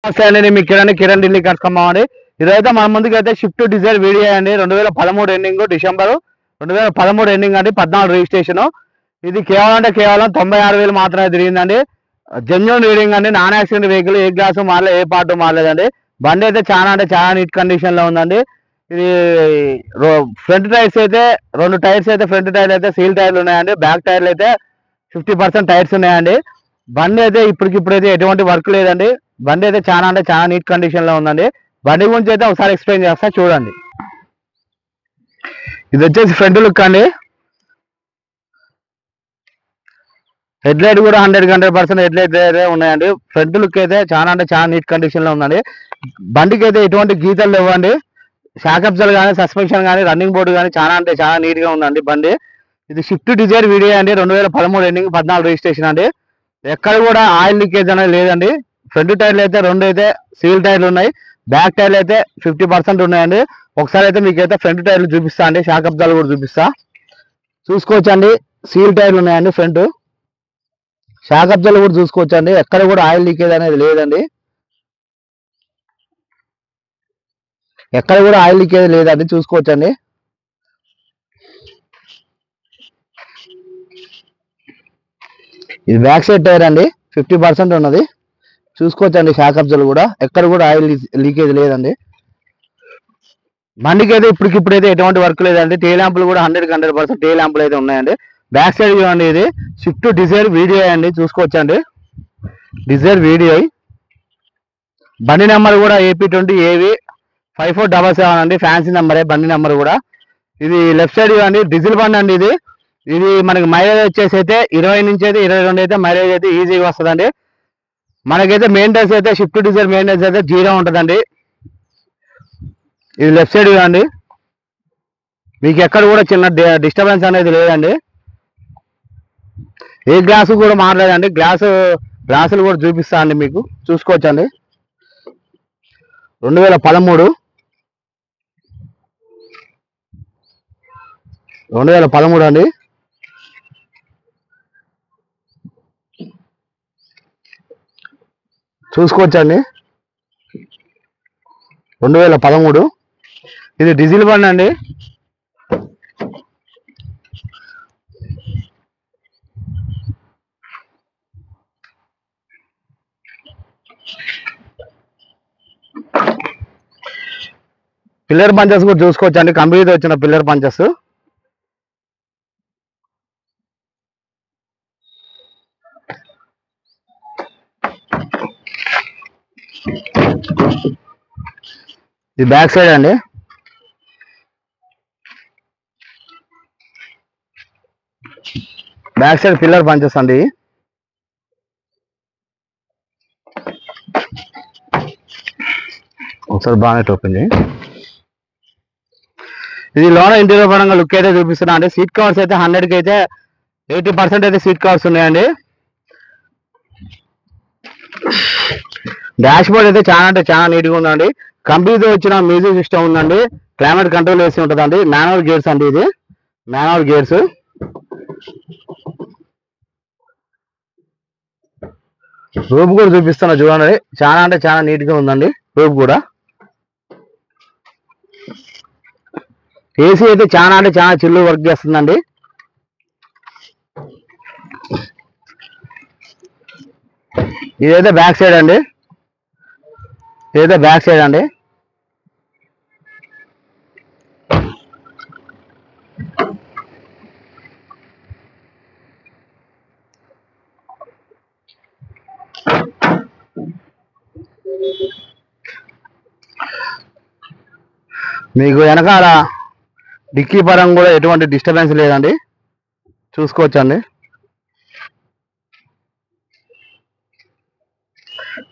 నమస్తే అండి, నేను మీ కిరణ్ ఢిల్లీ కస్టమర్ అండి. ఇదైతే మన ముందుకు అయితే షిఫ్ట్ డిజైర్ వీడియో అండి. 2013 ఎండింగ్, డిసెంబర్ 2013 ఎండింగ్ అండి, 14 రిజిస్ట్రేషన్. ఇది కేవలం 96,000 మాత్రమే తిరిగిందండి. జెన్యున్ రీడింగ్ అండి, నాన్ యాక్సిడెంట్ వెహికల్, ఏ గ్లాసు మారలేదు, ఏ పార్ట్ మారలేదండి. బండి అయితే చాలా నీట్ కండిషన్ లో ఉందండి. ఇది ఫ్రంట్ టైర్స్ అయితే 2 టైర్స్ అయితే ఫ్రంట్ టైర్లు అయితే సీల్ టైర్లు ఉన్నాయండి. బ్యాక్ టైర్లు అయితే 50% టైర్స్ ఉన్నాయండి. బండి అయితే ఇప్పటికిప్పుడైతే ఎటువంటి వర్క్ లేదండి. బండి అయితే చాలా నీట్ కండిషన్ లో ఉందండి. బండి గురించి అయితే ఒకసారి ఎక్స్ప్లెయిన్ చేస్తా, చూడండి. ఇది వచ్చేసి ఫ్రంట్ లుక్ అండి. హెడ్ లైట్ కూడా 100% హెడ్ లైట్ అయితే ఉన్నాయండి. ఫ్రంట్ లుక్ అయితే చాలా నీట్ కండిషన్ లో ఉందండి. బండికి అయితే ఎటువంటి గీతలు లేవండి. షాకప్జల్ కానీ, సస్పెన్షన్ కానీ, రన్నింగ్ బోర్డు కానీ చాలా నీట్ గా ఉందండి బండి. ఇది షిఫ్ట్ డిజైర్ వీడియో అండి, 2013 ఎండింగ్, 14 రిజిస్ట్రేషన్ అండి. ఎక్కడ కూడా ఆయిల్ లీకేజ్ అనేది లేదండి. ఫ్రంట్ టైర్లు అయితే 2 అయితే సీల్ టైర్లు ఉన్నాయి. బ్యాక్ టైర్లు అయితే 50% ఉన్నాయండి. ఒకసారి అయితే మీకు అయితే ఫ్రంట్ టైర్లు చూపిస్తా అండి, షాక్ అబ్జాలు కూడా చూపిస్తా, చూసుకోవచ్చండి. సీల్ టైర్లు ఉన్నాయండి ఫ్రంట్. షాక్ అబ్జాలు కూడా చూసుకోవచ్చండి. ఎక్కడ కూడా ఆయిల్ లీకేజ్ అనేది లేదండి. ఎక్కడ కూడా ఆయిల్ లీకేజ్ లేదండి, చూసుకోవచ్చండి. ఇది బ్యాక్ సైడ్ టైర్ అండి, 50% ఉన్నది, చూసుకోవచ్చండి. షాక్ అబ్జాలు కూడా ఎక్కడ కూడా ఆయిల్ లీకేజ్ లేదండి. బండికి అయితే ఇప్పటికిప్పుడైతే ఎటువంటి వర్క్ లేదండి. టే ల్యాంపులు కూడా 100% టే ల్యాంపులు అయితే ఉన్నాయండి. బ్యాక్ సైడ్ చూడండి, ఇది షిఫ్ట్ డిజైర్ వీడియో అండి, చూసుకోవచ్చండి. డిజైర్ వీడియో, బండి నెంబర్ కూడా AP20AV 5477 అండి, ఫ్యాన్సీ నెంబరే బండి నెంబర్ కూడా. ఇది లెఫ్ట్ సైడ్ చూడండి, డీజిల్ బండి అండి. ఇది మనకి మైలేజ్ వచ్చేసి అయితే 20 నుంచి అయితే 22 అయితే మైలేజ్ అయితే ఈజీగా వస్తుందండి. మనకైతే మెయింటెనెన్స్ అయితే షిఫ్ట్ డిజైర్ మెయింటెనెన్స్ అయితే 0 ఉంటుందండి. ఇది లెఫ్ట్ సైడ్ చూడండి, మీకు ఎక్కడ కూడా చిన్న డిస్టర్బెన్స్ అనేది లేదండి. ఏ గ్లాసు కూడా మారలేదండి. గ్లాసులు కూడా చూపిస్తా అండి, మీకు చూసుకోవచ్చండి. 2013 అండి. చూసుకోవచ్చండి, 2013. ఇది డీజిల్ బండి అండి. పిల్లర్ పంచెస్ కూడా చూసుకోవచ్చండి, కంపెనీతో వచ్చిన పిల్లర్ పంచెస్. ఇది బ్యాక్ సైడ్ అండి. బ్యాక్ సైడ్ పిల్లర్ పంచెస్ అండి. ఒకసారి బాగా ఓపెన్ చేయి. ఇది లోన ఇంటీరియర్ పరంగా లుక్ అయితే చూపిస్తున్నా అండి. సీట్ కవర్స్ అయితే 100కి అయితే 80% అయితే సీట్ కవర్స్ ఉన్నాయండి. డాష్ బోర్డ్ అయితే చాలా నీట్గా ఉందండి. కంపెనీతో వచ్చిన మ్యూజిక్ సిస్టమ్ ఉందండి. క్లైమేట్ కంట్రోల్ వేసి ఉంటుందండి. మాన్యువల్ గేర్స్ అండి, ఇది మాన్యువల్ గేర్స్. రూప్ కూడా చూపిస్తున్నా చూడండి, చాలా నీట్గా ఉందండి రూప్ కూడా. ఏసీ అయితే చాలా చిల్లు వర్క్ చేస్తుందండి. ఇదైతే బ్యాక్ సైడ్ అండి. మీకు వెనకాల డిక్కీ పరంగా కూడా ఎటువంటి డిస్టర్బెన్స్ లేదండి, చూసుకోవచ్చండి.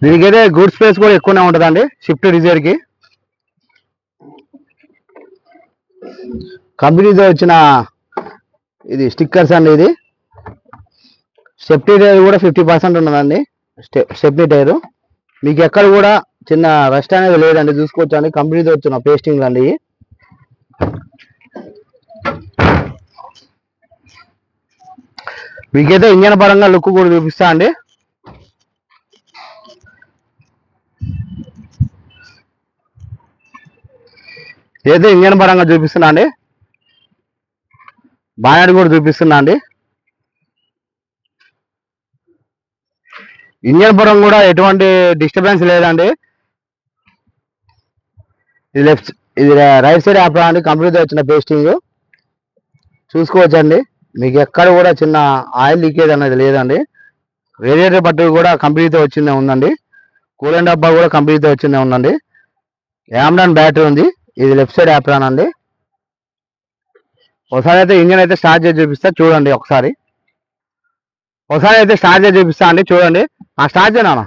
దీనికైతే గుడ్ స్పేస్ కూడా ఎక్కువనే ఉంటుందండి షిఫ్ట్ డిజైర్కి. కంపెనీతో వచ్చిన ఇది స్టిక్కర్స్ అండి. ఇది స్టెప్నీ టైర్ కూడా 50% ఉన్నదండి. స్టెప్నీ టైరు మీకు ఎక్కడ కూడా చిన్న రస్ట్ అనేది లేదండి, చూసుకోవచ్చండి. కంపెనీతో వచ్చిన పేస్టింగ్ అండి. మీకైతే ఇంజన్ పరంగా లుక్ కూడా చూపిస్తా అండి. ఏదో ఇంజన్ పరంగా చూపిస్తున్నా అండి, బానెట్ కూడా చూపిస్తున్నా అండి. ఇంజన్ పరం కూడా ఎటువంటి డిస్టర్బెన్స్ లేదండి. ఇది ఇది రైట్ సైడ్ యాప్ అండి, కంప్లీట్గా వచ్చిన పేస్టింగ్ చూసుకోవచ్చండి. మీకు ఎక్కడ కూడా చిన్న ఆయిల్ లీకేజ్ అనేది లేదండి. రేడియేటర్ బట్టు కూడా కంప్లీట్గా వచ్చిందే ఉందండి. కూలెంట్ డబ్బా కూడా కంప్లీట్గా వచ్చిందే ఉందండి. యామ్రాన్ బ్యాటరీ ఉంది. ఇది లెఫ్ట్ సైడ్ యాప్రాన్ అండి. ఒకసారి అయితే ఇంజన్ అయితే స్టార్ట్ చేసి చూపిస్తా చూడండి. ఒకసారి అయితే స్టార్ట్ చేసి చూపిస్తా అండి, చూడండి. స్టార్ట్ చేయనా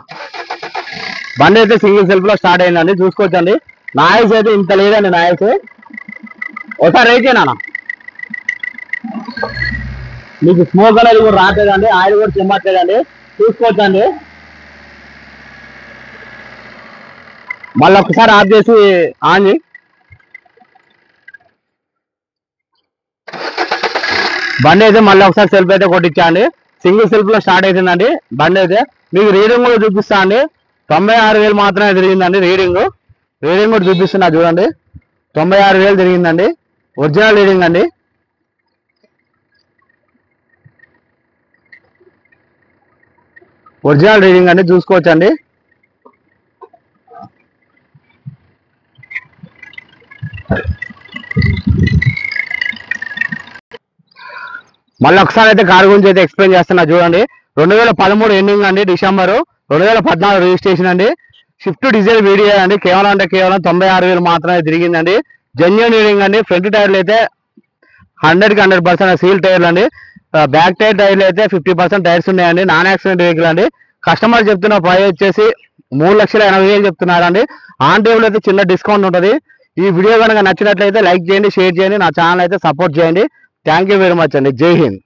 బండి అయితే సింగిల్ సెల్ఫ్ లో స్టార్ట్ అయిందండి, చూసుకోవచ్చండి. నాయిస్ అయితే ఇంత లేదండి, నాయిస్. ఒకసారి రైట్ చేయనా మీకు స్మోక్ అనేది కూడా రావట్లేదండి, ఆయిల్ కూడా చెమ్మట్లేదండి, చూసుకోవచ్చండి. మళ్ళీ ఒకసారి ఆఫ్ చేసి ఆన్ చేయి. బండి అయితే మళ్ళీ ఒకసారి సెల్ఫ్ అయితే కొట్టించండి. సింగిల్ సెల్ఫ్ లో స్టార్ట్ అవుతుందండి బండి అయితే. మీకు రీడింగ్ కూడా చూపిస్తా అండి. 96,000 మాత్రమే తిరిగిందండి రీడింగ్ కూడా చూపిస్తున్నా చూడండి. 96,000 తిరిగిందండి, ఒరిజినల్ రీడింగ్ అండి. ఒరిజినల్ రీడింగ్ అండి, చూసుకోవచ్చండి. మళ్ళీ ఒకసారి అయితే కార్ గురించి అయితే ఎక్స్ప్లెయిన్ చేస్తున్నా చూడండి. 2013 ఎండింగ్ అండి, డిసెంబర్ 2014 రిజిస్ట్రేషన్ అండి. షిఫ్ట్ డీజిల్ వీడియో అండి. కేవలం 96,000 మాత్రమే తిరిగిందండి. జెన్యూన్ రీడింగ్ అండి. ఫ్రంట్ టైర్లు అయితే 100కి 100% సీల్ టైర్లు అండి. బ్యాక్ టైర్లు అయితే 50% టైర్స్ ఉన్నాయండి. నాన్ యాక్సిడెంట్ వెహికల్ అండి. కస్టమర్ చెప్తున్న ప్రైస్ వచ్చేసి 3,80,000 చెప్తున్నారండి. ఆన్ టేబుల్ అయితే చిన్న డిస్కౌంట్ ఉంటుంది. ఈ వీడియో కనుక నచ్చినట్లయితే లైక్ చేయండి, షేర్ చేయండి, నా ఛానల్ అయితే సపోర్ట్ చేయండి. థ్యాంక్ యూ వెరీ మచ్ అండి. జై హింద్.